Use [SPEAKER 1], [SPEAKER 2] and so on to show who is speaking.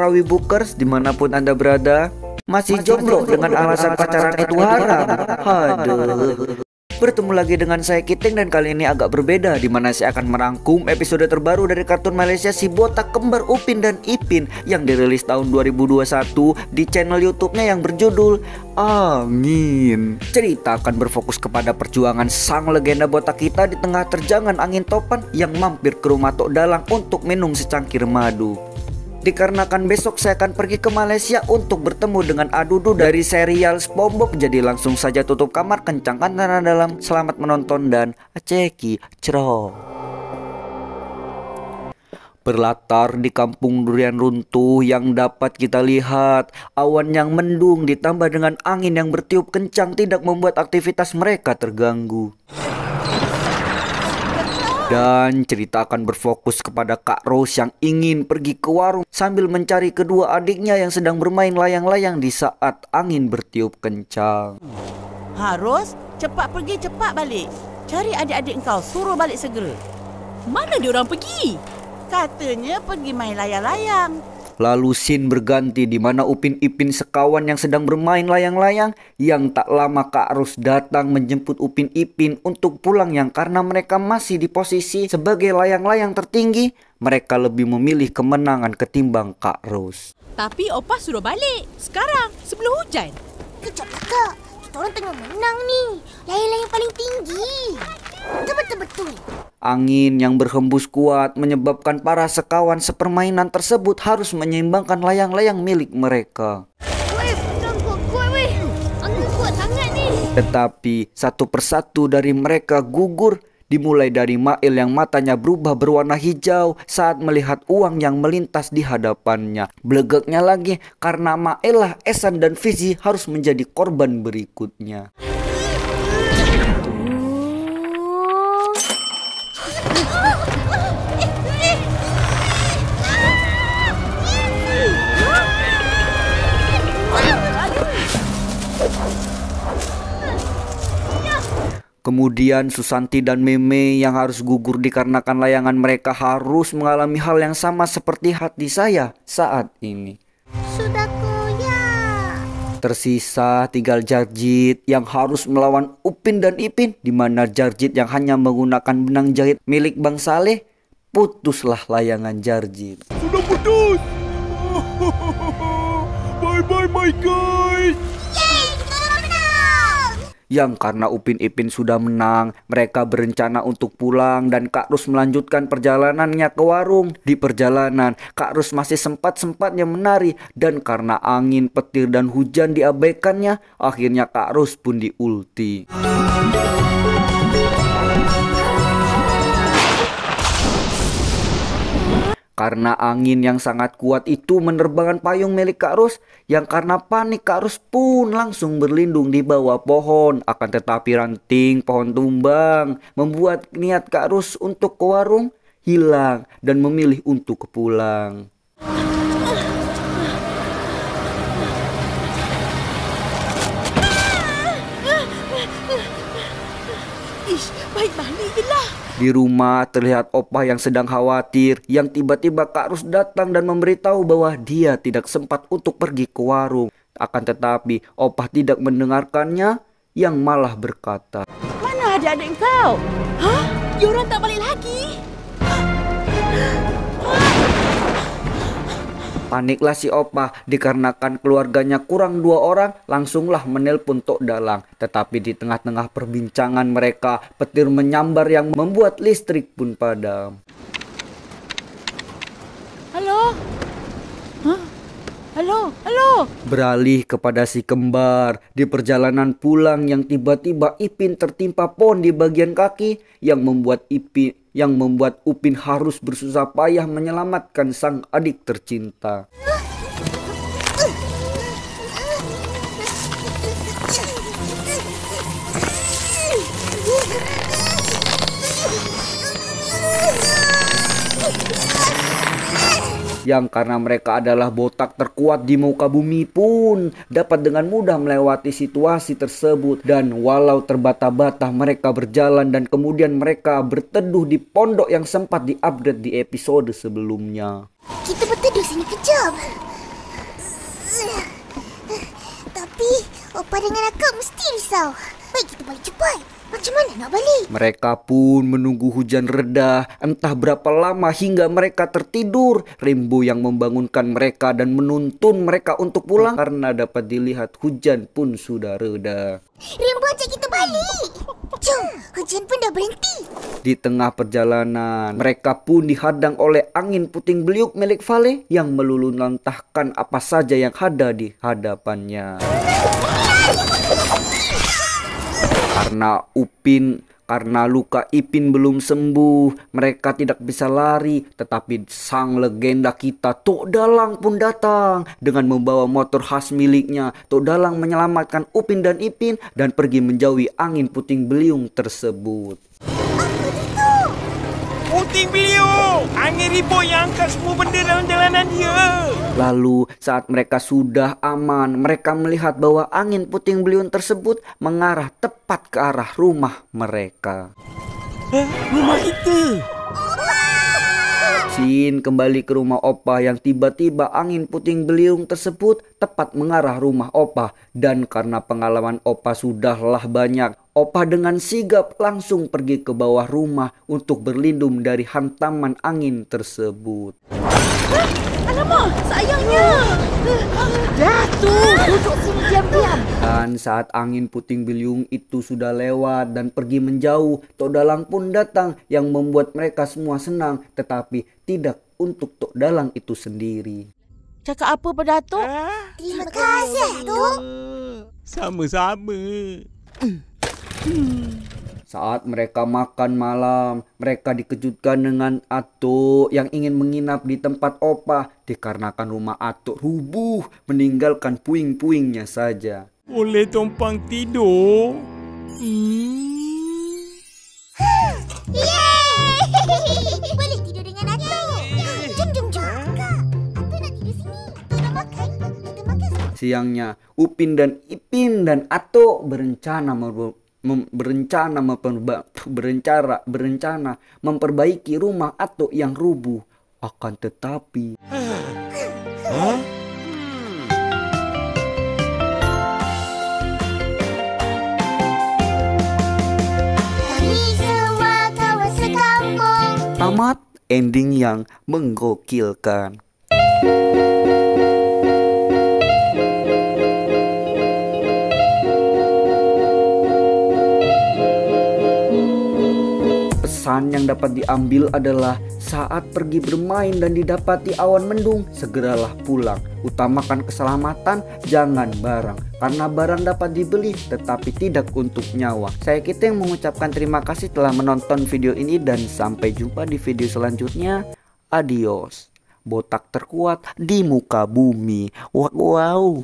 [SPEAKER 1] para Wibukers dimanapun Anda berada. Masih jomblo dengan alasan pacaran itu haram. Aduh. Bertemu lagi dengan saya Kiting, dan kali ini agak berbeda, dimana saya akan merangkum episode terbaru dari kartun Malaysia si botak kembar Upin dan Ipin yang dirilis tahun 2021 di channel YouTube-nya yang berjudul Angin. Cerita akan berfokus kepada perjuangan sang legenda botak kita di tengah terjangan angin topan yang mampir ke rumah Tok Dalang untuk minum secangkir madu. Dikarenakan besok saya akan pergi ke Malaysia untuk bertemu dengan Adudu dari serial SpongeBob, jadi langsung saja tutup kamar, kencangkan tanah dalam. Selamat menonton dan ceki cero. Berlatar di kampung durian runtuh yang dapat kita lihat, awan yang mendung ditambah dengan angin yang bertiup kencang tidak membuat aktivitas mereka terganggu. Dan cerita akan berfokus kepada Kak Rose yang ingin pergi ke warung sambil mencari kedua adiknya yang sedang bermain layang-layang di saat angin bertiup kencang.
[SPEAKER 2] Harus cepat pergi, cepat balik. Cari adik-adik engkau, suruh balik segera.
[SPEAKER 3] Mana diorang pergi?
[SPEAKER 2] Katanya pergi main layang-layang.
[SPEAKER 1] Lalu scene berganti di mana Upin Ipin sekawan yang sedang bermain layang-layang, yang tak lama Kak Rose datang menjemput Upin Ipin untuk pulang, yang karena mereka masih di posisi sebagai layang-layang tertinggi, mereka lebih memilih kemenangan ketimbang Kak Rose.
[SPEAKER 3] Tapi Opah suruh balik sekarang sebelum hujan.
[SPEAKER 4] Kejap Kak, kita orang tengah menang ni. Layang-layang paling tinggi. Betul-betul.
[SPEAKER 1] Angin yang berhembus kuat menyebabkan para sekawan sepermainan tersebut harus menyeimbangkan layang-layang milik mereka.
[SPEAKER 4] Weh, pedang kuat weh. Angin kuat sangat ni.
[SPEAKER 1] Tetapi satu persatu dari mereka gugur, dimulai dari Mail yang matanya berubah berwarna hijau saat melihat uang yang melintas di hadapannya. Blegeknya lagi karena Mail lah Esan dan Fizi harus menjadi korban berikutnya. Kemudian Susanti dan Meme yang harus gugur dikarenakan layangan mereka harus mengalami hal yang sama seperti hati saya saat ini.
[SPEAKER 4] Sudah koyak.
[SPEAKER 1] Tersisa tinggal Jarjit yang harus melawan Upin dan Ipin, di mana Jarjit yang hanya menggunakan benang jahit milik Bang Saleh. Putuslah layangan Jarjit.
[SPEAKER 5] Sudah putus. Bye-bye my guys.
[SPEAKER 1] Yang karena Upin Ipin sudah menang, mereka berencana untuk pulang dan Kak Rus melanjutkan perjalanannya ke warung. Di perjalanan, Kak Rus masih sempat-sempatnya menari, dan karena angin, petir, dan hujan diabaikannya, akhirnya Kak Rus pun diulti. Karena angin yang sangat kuat itu menerbangkan payung milik Kak Rus, yang karena panik Kak Rus pun langsung berlindung di bawah pohon. Akan tetapi ranting pohon tumbang, membuat niat Kak Rus untuk ke warung hilang dan memilih untuk pulang.
[SPEAKER 3] Ish, baik balik je lah.
[SPEAKER 1] Di rumah terlihat Opah yang sedang khawatir, yang tiba-tiba Kak Rus datang dan memberitahu bahwa dia tidak sempat untuk pergi ke warung. Akan tetapi Opah tidak mendengarkannya, yang malah berkata,
[SPEAKER 2] Mana adik-adik engkau?
[SPEAKER 3] Hah? Diorang tak balik lagi?
[SPEAKER 1] Paniklah si Opah dikarenakan keluarganya kurang 2 orang, langsunglah menelpon Tok Dalang. Tetapi di tengah-tengah perbincangan mereka, petir menyambar yang membuat listrik pun padam.
[SPEAKER 2] Halo? Hah? Halo? Halo?
[SPEAKER 1] Beralih kepada si kembar, di perjalanan pulang yang tiba-tiba Ipin tertimpa pohon di bagian kaki yang membuat Upin harus bersusah payah menyelamatkan sang adik tercinta. Yang karena mereka adalah botak terkuat di muka bumi pun dapat dengan mudah melewati situasi tersebut. Dan walau terbata-bata mereka berjalan dan kemudian mereka berteduh di pondok yang sempat diupdate di episode sebelumnya.
[SPEAKER 4] Kita berteduh sini kejap. Opa dengan akak mesti risau. Baik kita balik cepat. Macam mana nak balik?
[SPEAKER 1] Mereka pun menunggu hujan reda, entah berapa lama hingga mereka tertidur. Rainbow yang membangunkan mereka dan menuntun mereka untuk pulang karena dapat dilihat hujan pun sudah reda.
[SPEAKER 4] Rainbow ajak kita balik. Jom, hujan pun dah berhenti.
[SPEAKER 1] Di tengah perjalanan, mereka pun dihadang oleh angin puting beliung milik Vale yang meluluhlantahkan apa saja yang ada di hadapannya. Karena luka Ipin belum sembuh, mereka tidak bisa lari. Tetapi sang legenda kita Tok Dalang pun datang dengan membawa motor khas miliknya. Tok Dalang menyelamatkan Upin dan Ipin dan pergi menjauhi angin puting beliung tersebut.
[SPEAKER 5] Puting beliung! Angin ribut yang angkat semua benda dalam jalanan dia.
[SPEAKER 1] Lalu saat mereka sudah aman, mereka melihat bahwa angin puting beliung tersebut mengarah tepat ke arah rumah mereka.
[SPEAKER 5] Rumah kita!
[SPEAKER 1] Sin kembali ke rumah Opa yang tiba-tiba angin puting beliung tersebut tepat mengarah rumah Opa. Dan karena pengalaman Opa sudahlah banyak, Opa dengan sigap langsung pergi ke bawah rumah untuk berlindung dari hantaman angin tersebut.
[SPEAKER 3] Alamak, sayangnya.
[SPEAKER 4] Jatuh, duduk sini diam-diam.
[SPEAKER 1] Dan saat angin puting beliung itu sudah lewat dan pergi menjauh, Tok Dalang pun datang yang membuat mereka semua senang, tetapi tidak untuk Tok Dalang itu sendiri.
[SPEAKER 2] Cakap apa pada Datuk?
[SPEAKER 4] Terima kasih, Datuk.
[SPEAKER 5] Sama-sama.
[SPEAKER 1] Saat mereka makan malam, mereka dikejutkan dengan Atuk yang ingin menginap di tempat Opa dikarenakan rumah Atuk rubuh meninggalkan puing-puingnya saja.
[SPEAKER 5] Boleh tumpang tidur?
[SPEAKER 4] Yeay! Boleh tidur dengan Atuk. Jom. Kak, Atuk nak tidur sini. Atuk dah makan. Kita makan.
[SPEAKER 1] Siangnya, Upin dan Ipin dan Atuk berencana memperbaiki rumah Atuk yang rubuh. Akan tetapi
[SPEAKER 4] Kami semua kawan sekampung.
[SPEAKER 1] tamat ending yang menggokilkan. Pesan yang dapat diambil adalah saat pergi bermain dan didapati awan mendung, segeralah pulang. Utamakan keselamatan, jangan barang. Karena barang dapat dibeli tetapi tidak untuk nyawa. Saya Kiting mengucapkan terima kasih telah menonton video ini dan sampai jumpa di video selanjutnya. Adios. Botak terkuat di muka bumi. Wow.